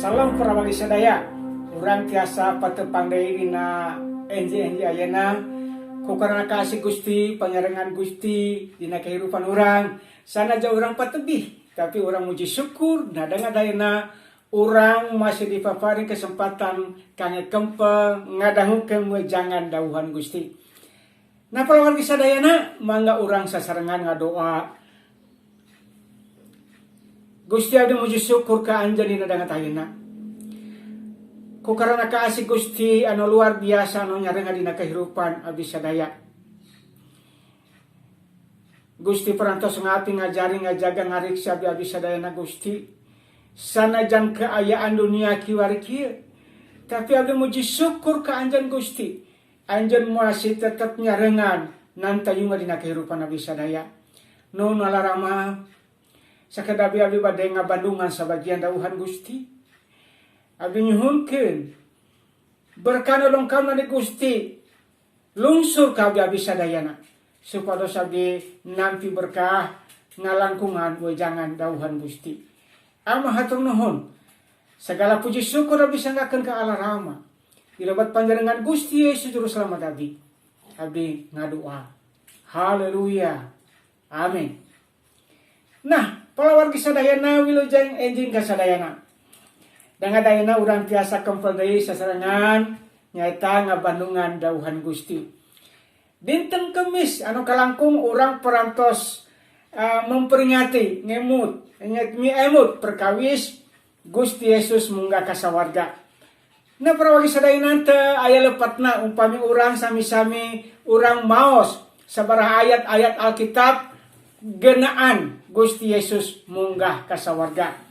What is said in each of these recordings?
Salam para bagi sadaya. Urang tiasa patepang deui dina enji-enji ayeuna ku karana kasih Gusti, panyarengan Gusti dina kehidupan urang. Sanaja urang patebih, tapi urang muji syukur ngadang-adayna urang masih dipaparing kesempatan kangge kempe ngadangukeun wejangan dawuhan Gusti. Nah, para wargi sadayana mangga urang sasarengan ngadoa. Gusti abdi muji syukur ka anjeun dina dangat ayeuna. Ku karana kaasih Gusti anu luar biasa anu nyarenga dina kehidupan abdi sadaya. Gusti parantos ngati ngajari ngajaga ngariksa abdi sadayana Gusti. Sanajan keayaan dunia kiwari kieu, tapi abdi muji syukur ka anjeun Gusti. Anjeun masih tetap nyarengan nantayunga dina kehidupan abdi sadaya. Nun alarama sakedah abdi bade ngabandungan sabagian dawuhan Gusti. Abdi nyuhunkeun berkah lengkapna di Gusti lungsur ka abdi sadayana supados abdi nampi berkah ngalangkungan wejangan dawuhan Gusti. Amah hatur nuhun. Segala puji syukur abdi sanggakeun ka Allah Rama. Dilebat panjenengan Gusti Yesus juru selamat abdi. Abdi ngadoa. Haleluya. Amin. Nah, para wargi sadayana wilujeng enjing ka sadayana. Dangadayana urang tiasa kempel deui sasarengan nyaeta ngabandungan dawuhan Gusti. Dinten Kemis anu kalangkung urang parantos memperingati ngemut perkawis Gusti Yesus munggah ka sawarga. Nah, para wargi sadayana teu aya lepatna upami urang sami-sami urang maos sabaraha ayat-ayat Alkitab genaan Gusti Yesus munggah ka sawarga.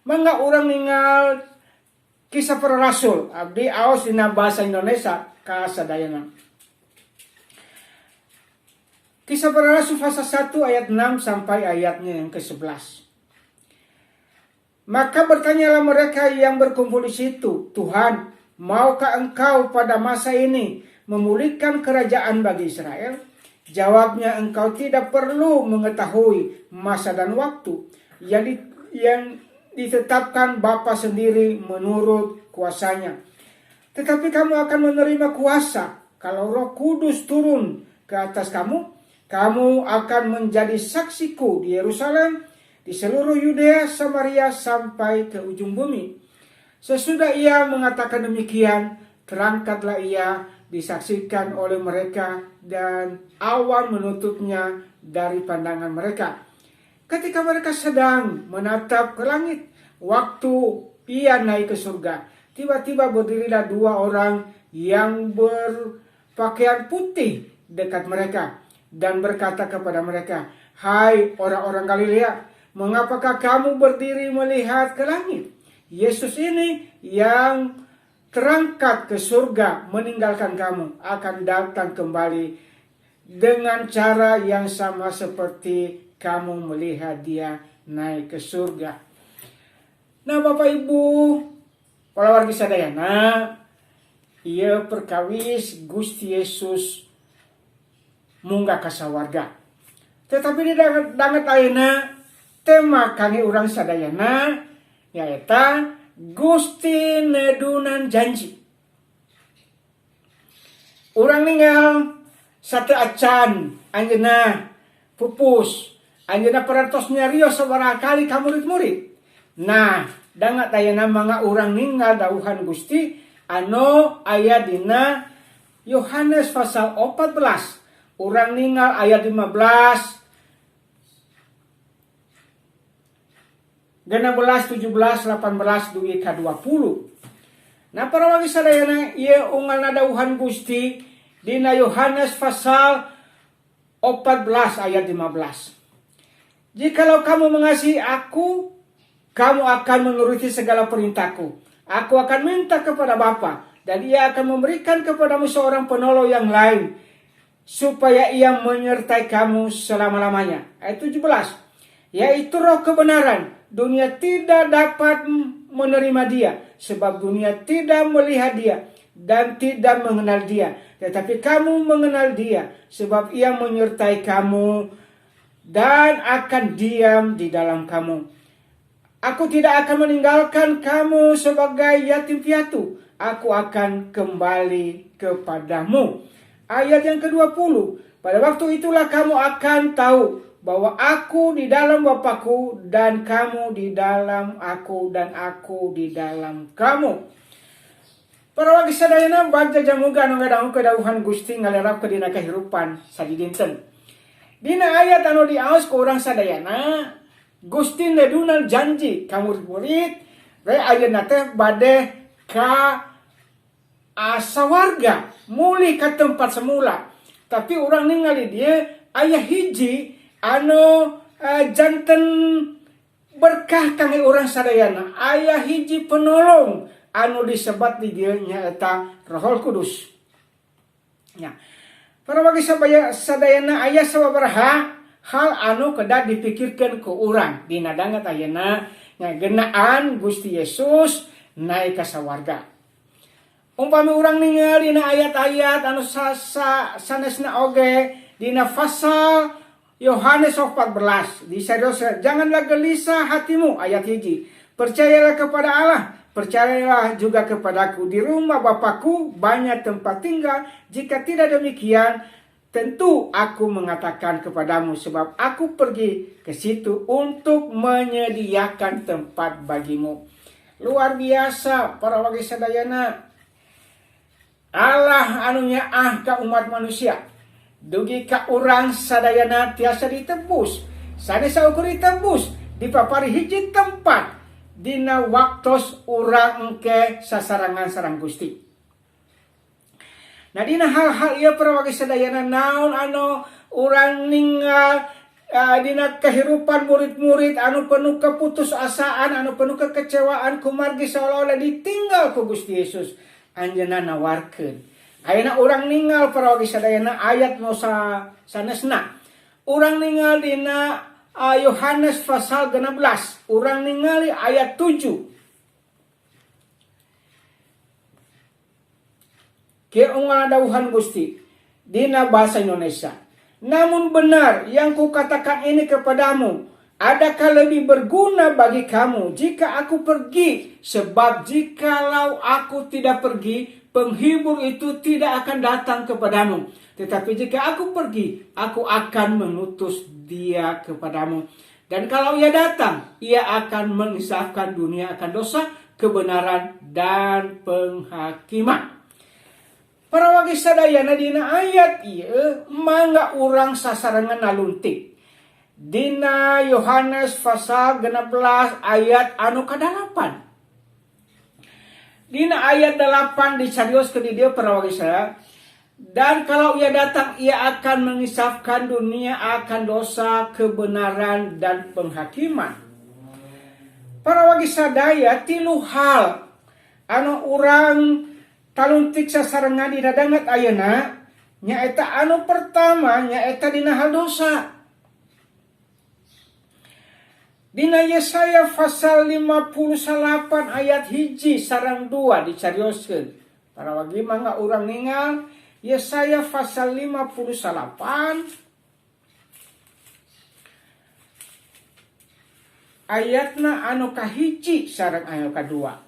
Mangga urang ningal Kisah Para Rasul abdi aos dina bahasa Indonesia ka sadayana. Kisah Para Rasul pasal 1 ayat 6 sampai ayatnya yang ke-11. Maka bertanyalah mereka yang berkumpul di situ, Tuhan, maukah engkau pada masa ini memulihkan kerajaan bagi Israel? Jawabnya, engkau tidak perlu mengetahui masa dan waktu yang ditetapkan Bapa sendiri menurut kuasanya. Tetapi kamu akan menerima kuasa kalau Roh Kudus turun ke atas kamu. Kamu akan menjadi saksiku di Yerusalem, di seluruh Yudea, Samaria, sampai ke ujung bumi. Sesudah ia mengatakan demikian, terangkatlah ia disaksikan oleh mereka dan awan menutupnya dari pandangan mereka. Ketika mereka sedang menatap ke langit, waktu ia naik ke surga, tiba-tiba berdirilah dua orang yang berpakaian putih dekat mereka dan berkata kepada mereka, "Hai orang-orang Galilea, mengapakah kamu berdiri melihat ke langit? Yesus ini yang terangkat ke surga meninggalkan kamu akan datang kembali dengan cara yang sama seperti kamu melihat dia naik ke surga." Nah, Bapak Ibu, para wargi sadayana, ieu perkawis Gusti Yesus munggah ka sawarga. Tetapi di dangat ayeuna tema kangge urang sadayana nyaeta Gusti nedunan janji. Urang ninggal sate acan anjeunna pupus, anjeunna parantos nyarios sabaraha kali ka murid-murid. Nah, dangat ayeuna mangga urang ninggal dawuhan Gusti anu aya dina Yohanes pasal 14. Urang ninggal ayat 15, 16, 17, 18, dugi ka 20. Nah, para wargi sadayana ieu unggalna dawuhan Gusti dina Yohanes pasal 14 ayat 15. Jikalau kamu mengasihi aku, kamu akan menuruti segala perintahku. Aku akan minta kepada Bapa, dan ia akan memberikan kepadamu seorang penolong yang lain, supaya ia menyertai kamu selama-lamanya. Ayat 17. Yaitu Roh kebenaran. Dunia tidak dapat menerima dia, sebab dunia tidak melihat dia dan tidak mengenal dia. Tetapi kamu mengenal dia, sebab ia menyertai kamu dan akan diam di dalam kamu. Aku tidak akan meninggalkan kamu sebagai yatim piatu. Aku akan kembali kepadamu. Ayat yang ke-20. Pada waktu itulah kamu akan tahu bahwa aku di dalam Bapakku dan kamu di dalam aku dan aku di dalam kamu. Para wagi sadayana baca jamuga anu ngadang kedauhan Gusti ngalerap ke dina kahirupan sadidinten. Dina ayat anu diaos ku urang sadayana Gusti neduna janji ka murid-murid re ayeuna teh bade ka sawarga muli ka tempat semula. Tapi urang ningali dia aya hiji anu janten berkah kangge urang sadayana. Aya hiji penolong anu disebat di dieu nyaeta Rohul Kudus. Ya. Para bagi sadayana aya sababaraha hal anu kedah dipikirkan ku urang dina dangat ayeuna ngageunaan Gusti Yesus naik ka sawarga. Umpami urang ningali dina ayat-ayat anu sanesna oge dina pasal Yohanes 14 disarioskeun janganlah gelisah hatimu ayat 1. Percayalah kepada Allah, percayalah juga kepadaku. Di rumah Bapakku banyak tempat tinggal. Jika tidak demikian, tentu aku mengatakan kepadamu, sebab aku pergi ke situ untuk menyediakan tempat bagimu. Luar biasa para wagi sadayana. Allah anu nyaah ka umat manusia. Dugi ka urang sadayana tiasa ditebus. Sanesa ukur ditebus dipapari hiji tempat dina waktos urang engke sasarangan sareng Gusti. Nah dina hal-hal ieu para wagi sadayana naon anu urang ninggal dina kehidupan murid-murid anu penuh keputusasaan, anu penuh kekecewaan kumargi seolah-olah ditinggal ku Gusti Yesus. Anjeunna nawarkeun. Ayeuna urang ninggal para wagi sadayana ayat nu sanesna. Urang ninggal dina Yohanes pasal 16. Urang ningali ayat 7. Kieu unggal dawuhan Gusti dina bahasa Indonesia. Namun benar yang kukatakan ini kepadamu, adakah lebih berguna bagi kamu jika aku pergi? Sebab jikalau aku tidak pergi, penghibur itu tidak akan datang kepadamu. Tetapi jika aku pergi, aku akan mengutus dia kepadamu. Dan kalau ia datang, ia akan mengisahkan dunia akan dosa, kebenaran, dan penghakiman. Para wagi sadayana dina ayat ieu mangga urang sasarangan naluntik. Dina Yohanes pasal 16 ayat anu ka-8. Dina ayat 8 dicarioskeun di dieu para wagi sadayana. Dan kalau ia datang, ia akan mengisahkan dunia akan dosa, kebenaran, dan penghakiman. Para wagi sadaya tilu hal anu urang taluntik sasarengan dina dangat ayeuna nyaeta anu pertama nyaeta dina hal dosa. Dina Yesaya pasal 58 ayat 1 sareng 2 dicarioskeun. Para wagi mangga urang ningal Yesaya pasal 58 ayatna anu kahiji sareng anu kadua.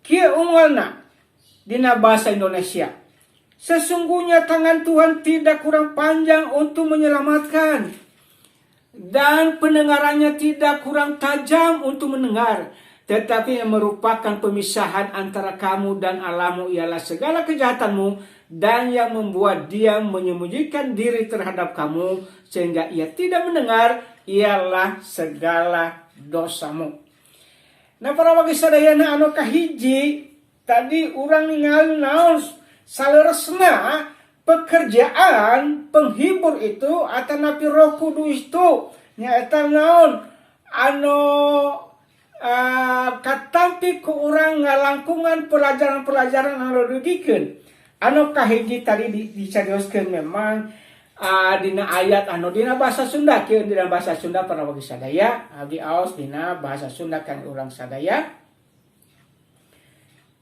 Kieu unggalna dina bahasa Indonesia. Sesungguhnya tangan Tuhan tidak kurang panjang untuk menyelamatkan, dan pendengarannya tidak kurang tajam untuk mendengar. Tetapi yang merupakan pemisahan antara kamu dan Allahmu ialah segala kejahatanmu, dan yang membuat dia menyembunyikan diri terhadap kamu sehingga ia tidak mendengar ialah segala dosamu. Nah para wagi sadayana anu kahiji tadi urang ningali naon saleresna pekerjaan penghibur itu atanapi Roh Kudus itu nyaeta naon anu katampi ku urang ngalangkungan pelajaran-pelajaran anu rugikeun. Anu kahiji tadi dicarioskeun memang dina ayat anu dina bahasa Sunda. Kieu dina bahasa Sunda para wagi sadaya abdi aos dina bahasa Sunda kan urang sadaya.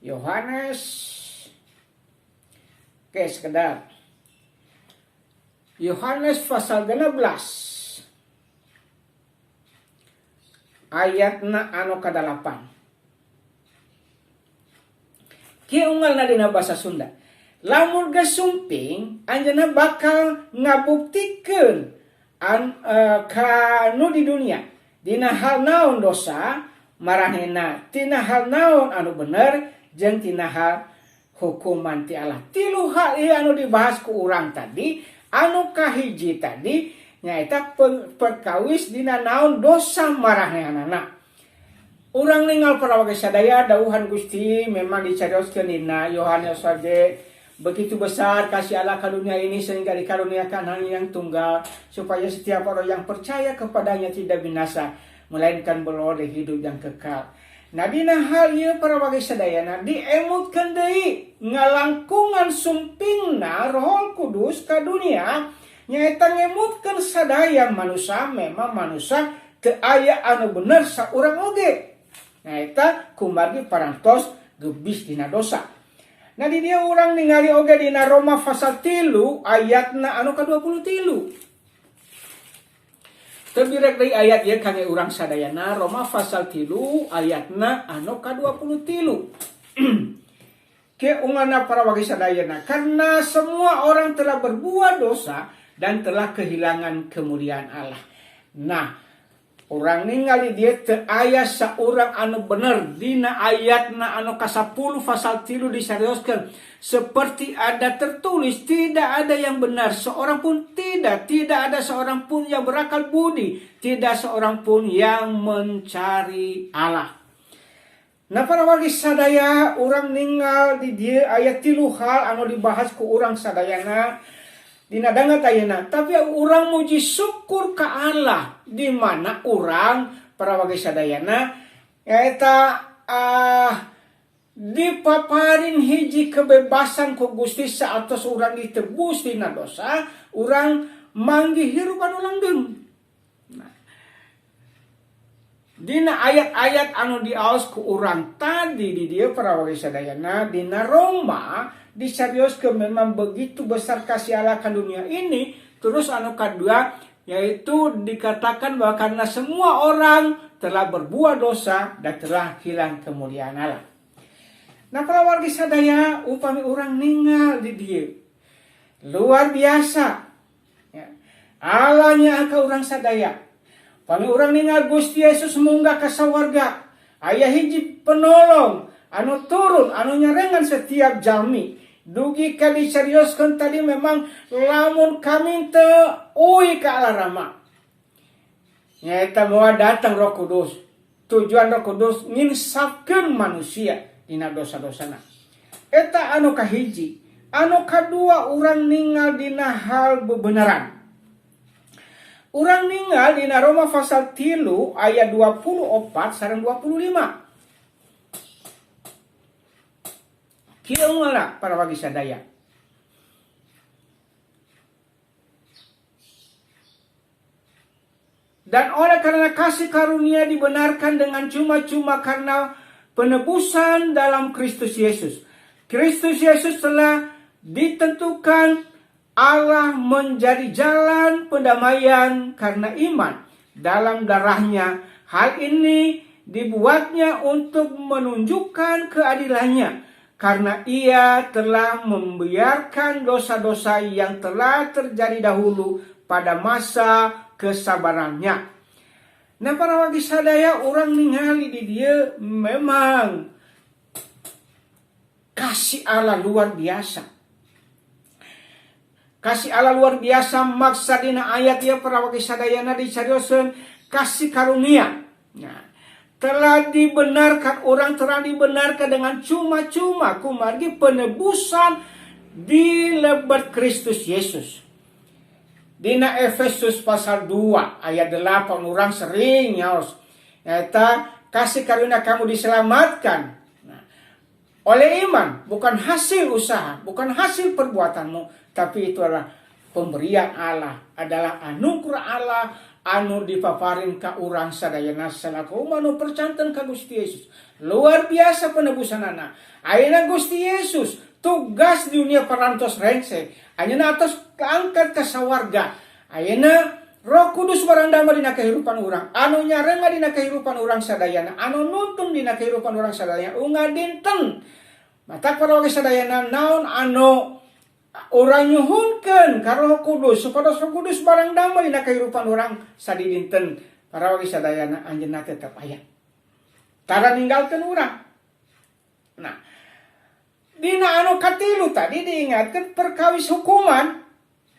Yohanes sekedar Yohanes pasal 16 ayatna anu ka-8. Kieu unggalna dina basa Sunda. Lamun geus sumping anjeunna bakal ngabuktikeun kanu di dunia dina hal naon dosa maranehna, tina hal naon anu bener jeung tina hal hukuman ti Allah. Tilu hal ieu anu dibahas ku urang tadi, anu kahiji tadi nyaeta perkawis dina naon dosa maranehanana. Urang ningal para warga sadaya dawuhan Gusti memang dicarioskeun dina Yohanes saja begitu besar kasih Allah ke dunia ini sehingga dikaruniakan Anak yang tunggal supaya setiap orang yang percaya kepadanya tidak binasa melainkan beroleh hidup yang kekal. Nah dina hal ieu para warga sadayana diemutkeun deui ngalangkungan sumpingna Roh Kudus ka dunia nyaeta ngemutkeun sadaya manusia memang manusia teu aya anu bener saurang oge. Nyaeta kumargi parantos gebis dina dosa. Nah di dia urang ningali oge dina Roma pasal 3 ayatna anu ka-23. Terbirek dari ayat ieu kangge urang sadayana Roma pasal 3 ayatna anu ka-23. Ke ungana para warga sadayana karena semua orang telah berbuat dosa dan telah kehilangan kemuliaan Allah. Nah, urang ningali dia teu aya saurang anu bener dina ayatna anu ka-10 pasal 3 disarioskeun seperti ada tertulis tidak ada yang benar seorang pun tidak ada seorang pun yang berakal budi, tidak seorang pun yang mencari Allah. Nah para wargi sadaya urang ningal di dieu aya 3 hal anu dibahas ku urang sadayana dina dangat ayeuna, tapi urang muji syukur ka Allah di mana urang para warga sadayana eta dipaparin hiji kebebasan ku Gusti saatos urang ditebus dina dosa, urang manggih hirup anu langgeng. Nah, dina ayat-ayat anu diaos ku urang tadi di dieu para warga sadayana dina Roma disarioskeun memang begitu besar kasih Allah ke dunia ini. Terus anu kedua yaitu dikatakan bahwa karena semua orang telah berbuat dosa dan telah hilang kemuliaan Allah. Nah para wargi sadaya upami urang ningal di dieu luar biasa ya. Allahnya ka urang sadaya upami urang ningal Gusti Yesus munggah ka sawarga aya hiji penolong anu turun anu nyarengan setiap jalmi. Dugi kali seriuskan tadi memang lamun kami teu uwi ka Allah Rama. Nyaeta moal datang Roh Kudus. Tujuan Roh Kudus nginsafkeun manusia dina dosa-dosana. Eta anu kahiji. Anu kadua urang ningal dina hal bebenaran. Urang ningal dina Roma pasal 3 ayat 24 sareng 25. Kieu ngalah para wargi sadaya. Dan oleh karena kasih karunia dibenarkan dengan cuma-cuma karena penebusan dalam Kristus Yesus. Kristus Yesus telah ditentukan Allah menjadi jalan pendamaian karena iman dalam darahnya. Hal ini dibuatnya untuk menunjukkan keadilannya. Karena ia telah membiarkan dosa-dosa yang telah terjadi dahulu pada masa kesabarannya. Nah para wargi sadaya orang ningali di dia memang kasih Allah luar biasa. Kasih Allah luar biasa maksud dina ayat ya para wargi sadayana dicarioskeun kasih karunia. Nah, telah dibenarkan, orang telah dibenarkan dengan cuma-cuma kumargi penebusan di lebat Kristus Yesus. Dina Efesus pasal 2 ayat 8 orang sering nyaos eta kasih karunia kamu diselamatkan oleh iman, bukan hasil usaha, bukan hasil perbuatanmu, tapi itu adalah pemberian Allah, adalah anugerah Allah anu dipaparin ka urang sadayana salaku manu percanten ka Gusti Yesus. Luar biasa penebusan anak. Ayeuna Gusti Yesus tugas di dunia parantos rengse. Ayeuna atos keangkat ke sawarga. Ayeuna Roh Kudus barang damai dina kehidupan urang, anu nyarenga dina kehidupan urang sadayana, anu nuntun dina kehidupan urang sadayana, unga dinten. Mata para wagi sadayana naon anu urang nyuhunkeun ka Roh Kudus, supados Roh Kudus barang damai dina kehidupan urang sadi dinten. Para wagi sadayana anjeunna tetep aya. Tara ninggalkeun urang. Nah, dina anu katilu tadi diingatkeun perkawis hukuman.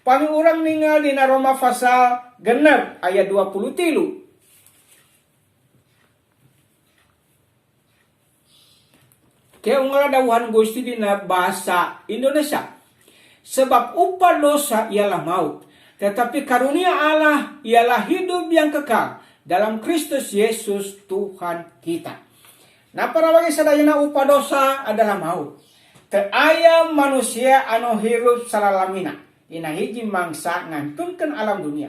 Pami urang ningal dina Roma pasal 6 ayat 23. Kaya unggal dawuhan Gusti dina bahasa Indonesia. Sebab upah dosa ialah maut, tetapi karunia Allah ialah hidup yang kekal dalam Kristus Yesus Tuhan kita. Nah, para wagi sadayana upah dosa adalah maut. Teu aya manusia anu hirup salalamina dina hiji mangsa ngantunkeun alam dunia.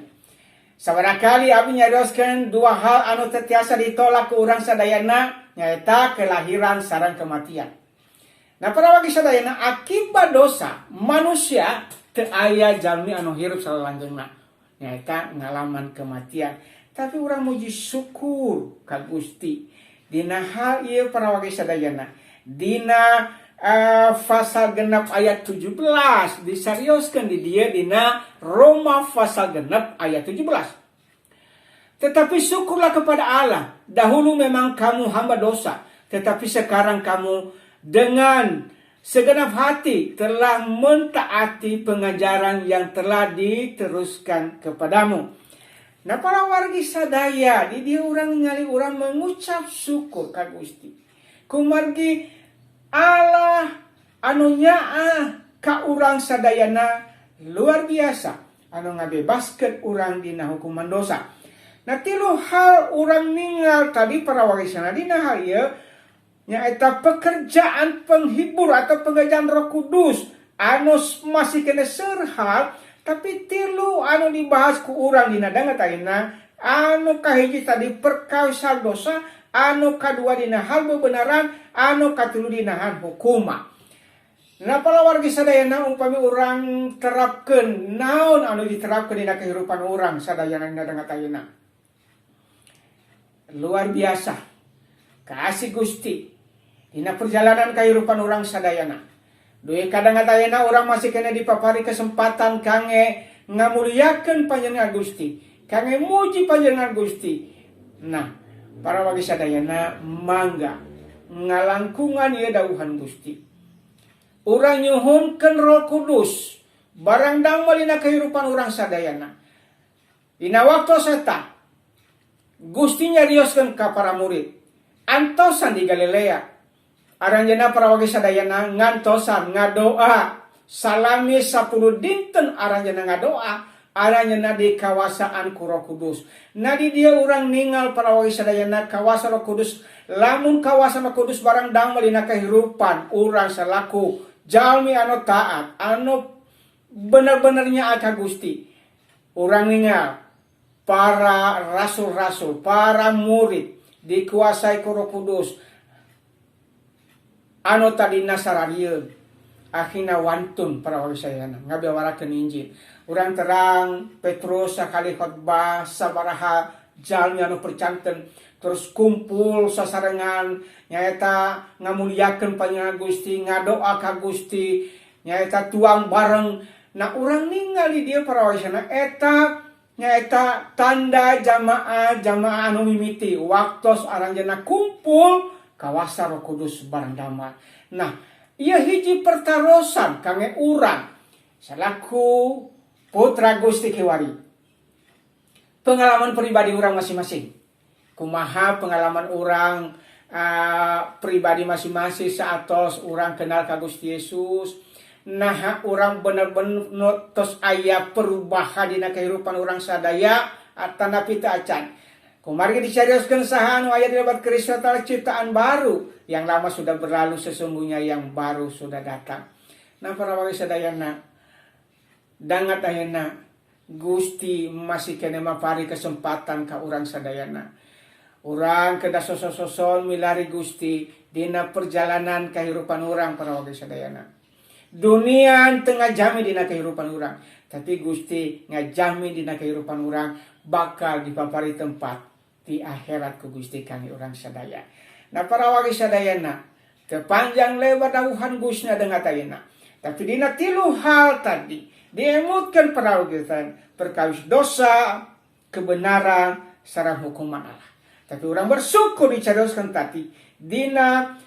Sabarangkali abdi nyarioskeun dua hal anu teu tiasa ditolak ku urang sadayana nyaeta kelahiran sareng kematian. Nah, para wagi sadayana akibat dosa manusia teu aya jalmi anu hirup salalanggengna nyaeta ngalaman kematian. Tapi urang muji syukur ka Gusti dina hal ieu para wagi sadayana. Dina pasal genep ayat 17 disarioskeun di dieu dina Roma pasal genep ayat 17. Tetapi syukurlah kepada Allah, dahulu memang kamu hamba dosa, tetapi sekarang kamu dengan segenap hati telah mentaati pengajaran yang telah diteruskan kepadamu. Nah, para wargi sadaya di dieu urang ningali urang mengucap syukur ka Gusti. Kumargi Allah anu nyaah ka urang sadayana luar biasa anu ngabebaskeun urang dina hukuman dosa. Nah, tilu hal urang ningal tadi para warisana dina hal ieu nyaeta pekerjaan penghibur atau pengajaran Roh Kudus anu masih kena serhal, tapi tilu anu dibahas ku urang dina dangat ayeuna anu kahiji tadi perkawis dosa, anu kadua dina hal bebenaran, anu katilu dina hal hukuma. Nah, para wargi sadayana upami urang terapkeun naon anu diterapkeun dina kehidupan urang sadayana dina dangat ayeuna. Luar biasa. Kasih Gusti dina perjalanan kehidupan urang sadayana. Duwe kadang ayeuna urang masih kena dipapari kesempatan kangge ngamuliakeun panjenengan Gusti, kangge muji panjenengan Gusti. Nah, para wagi sadayana mangga ngalangkungan ieu dawuhan Gusti. Urang nyuhunkeun Roh Kudus barang damel dina kehidupan urang sadayana. Dina waktu eta Gusti nyarioskeun ka para murid antosan di Galilea. Aranjeunna para wagi sadayana ngantosan ngadoa salami 10 dinten aranjeunna ngadoa. Aranjeunna di kawasaan ku Roh Kudus. Nah, di dia urang ningal para wagi sadayana kawasa Roh Kudus. Lamun kawasa Roh Kudus barang damel dina kehidupan urang salaku jalmi anu taat, anu bener-benernya ka Gusti. Urang ningal para rasul-rasul, para murid dikuasai ku Roh Kudus anu tadi nasararieun akhirna wantun para wagi sadayana ngabewarakeun Injil. Urang terang Petrus sakali khotbah sabaraha jalmi anu percanten terus kumpul sasarengan nyaeta ngamuliakeun panjenengan Gusti, ngadoa ka Gusti, nyaeta tuang bareng. Nah, urang ningali dieu para wagi sadayana eta nyaeta tanda jamaah anu mimiti waktos aranjeunna kumpul kawasa Roh Kudus bareng damai. Nah, ieu hiji pertarosan kangge urang salaku putra Gusti kiwari. Pengalaman pribadi urang masing-masing. Kumaha pengalaman urang pribadi masing-masing saatos urang kenal ka Gusti Yesus. Nah, urang bener-bener tos aya perubahan dina kehidupan urang sadaya atanapi teu acan. Kumargi dicarioskeun saha anu aya di lebat Kristus ciptaan baru. Yang lama sudah berlalu, sesungguhnya yang baru sudah datang. Nah, para wagi sadayana dangat ayeuna Gusti masih kena mapari kesempatan ka urang sadayana. Urang kedah soson milari Gusti dina perjalanan kehidupan urang para wagi sadayana. Dunia tengah jami dina kehidupan orang, tapi Gusti ngajami dina kehidupan orang bakal dipapari tempat di akhirat ku Gusti kami orang sadaya. Nah para wagi sadayana, kepanjang lebar dauhan Gusna dengan tayana. Tapi dina tilu hal tadi diemutkan perawitan perkawis dosa, kebenaran, sarang hukuman Allah. Tapi orang bersyukur dicaroskan tadi dina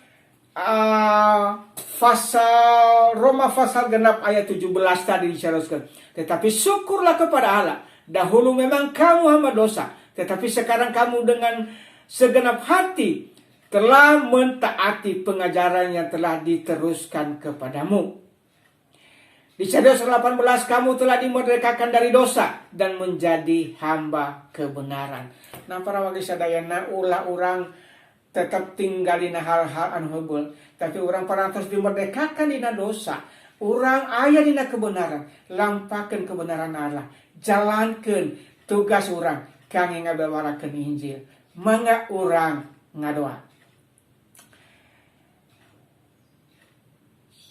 Roma pasal genap ayat 17 tadi dicaroskan. Tetapi syukurlah kepada Allah. Dahulu memang kamu hamba dosa, tetapi sekarang kamu dengan segenap hati telah mentaati pengajaran yang telah diteruskan kepadamu. Di Cerdas 18 kamu telah dimerdekakan dari dosa dan menjadi hamba kebenaran. Nah para wagi sadayana ulah orang tetap tinggalin hal-hal anu heubeul, tapi orang parantos dimerdekakan dina dosa. Orang aya dina kebenaran, lampakeun kebenaran Allah, jalankeun tugas orang kangge ngabawarakeun Injil. Mangga orang ngadoa.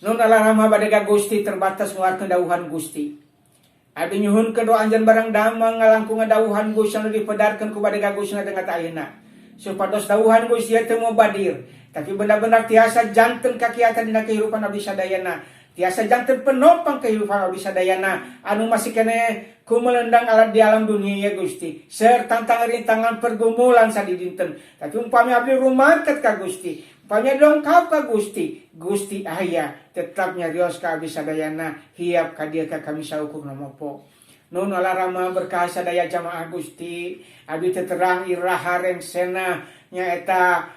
Nun alarama badega Gusti terbatas nguarkeun dawuhan Gusti. Abi nyuhunkeun doa anjeun barang damang ngalangkung dawuhan Gusti anu dipedarkeun ku badega Gustina tengah ayeuna. Supados dawuhan Gusti teu mobadir, tapi benar-benar tiasa janten kakiatan dina kehidupan abdi sadayana. Tiasa janten penopang kehidupan abdi sadayana anu masih kene kumelendang di alam dunia ya Gusti. Sertantang rintangan pergumulan sadidinten. Tapi umpami abdi rumaket ka Gusti. Umpami dongkap ka Gusti. Gusti aya tetap nyarios ka abdi sadayana hiap ka dieu ka kami saukur namopo. Nun alarama berkah sadaya jamaah Gusti, abdi terang iraha rengsena nyaeta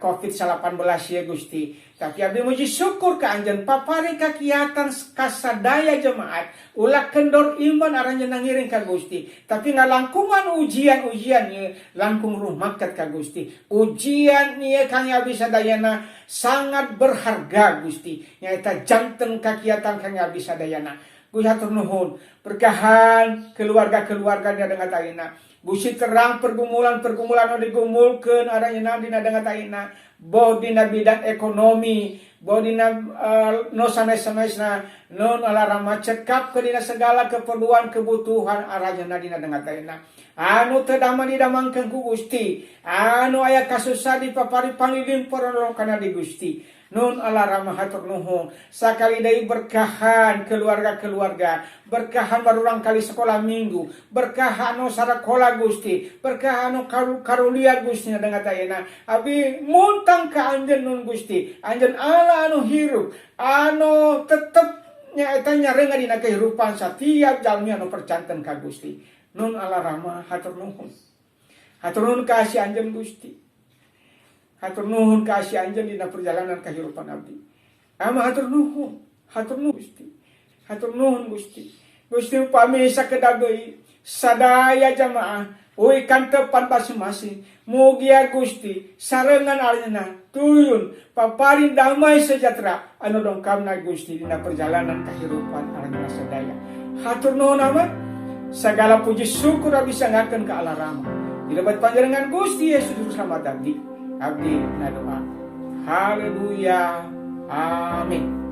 COVID-19 ya Gusti. Tapi abdi muji syukur ka anjeun papari kakiatan kasadaya jemaat ulah kendor iman aranjeun ngiring ka Gusti. Tapi ngalangkungan ujian-ujian ieu langkung rumaket ka Gusti. Ujian ieu kang abdi sadayana sangat berharga Gusti. Nyaeta janten kakiatan kang abdi sadayana. Gusti hatur nuhun berkahan keluarga-keluarganya dengan taina. Gusti terang pergumulan-pergumulan anu digumulkeun aranjeunna dina dengan taina. Boh dina bidang ekonomi, boh dina no sanes-sanesna, non alarama cekap ke dina segala keperluan kebutuhan aranjeunna dina dengan taina. Anu teu damang didamangkeun ku Gusti, anu aya kasusah dipapari panglimpor kana di Gusti. Nun alarama hatur nuhun sakali deui berkahan keluarga-keluarga, berkahan barurang kali sekolah minggu, berkahan anu sarakola Gusti, berkahan anu karulia Gusti dengan tayana. Abi muntang ka anjeun nun Gusti, anjeun Allah anu hirup, anu tetep nyaeta nyarenga dina kehidupan satiap jalmi anu percanten ka Gusti. Nun alarama hatur nuhun. Hatur nuhun ka si anjeun Gusti. Hatur nuhun kasih anjeun dina perjalanan kehidupan abdi. Ama hatur nuhun Gusti. Hatur nuhun Gusti. Gusti upami sakedah deui sadaya jamaah uy kantepan masing-masing. Mugia Gusti sarengan ayeuna tuyun paparin damai sejahtera anu dongkamna Gusti dina perjalanan kehidupan aranjeunna sadaya. Hatur nuhun amat. Segala puji syukur abdi sangakeun ka Allah Rama. Dilebat panjenengan Gusti Yesus selamat abdi. Abdi na doa. Haleluya. Amin.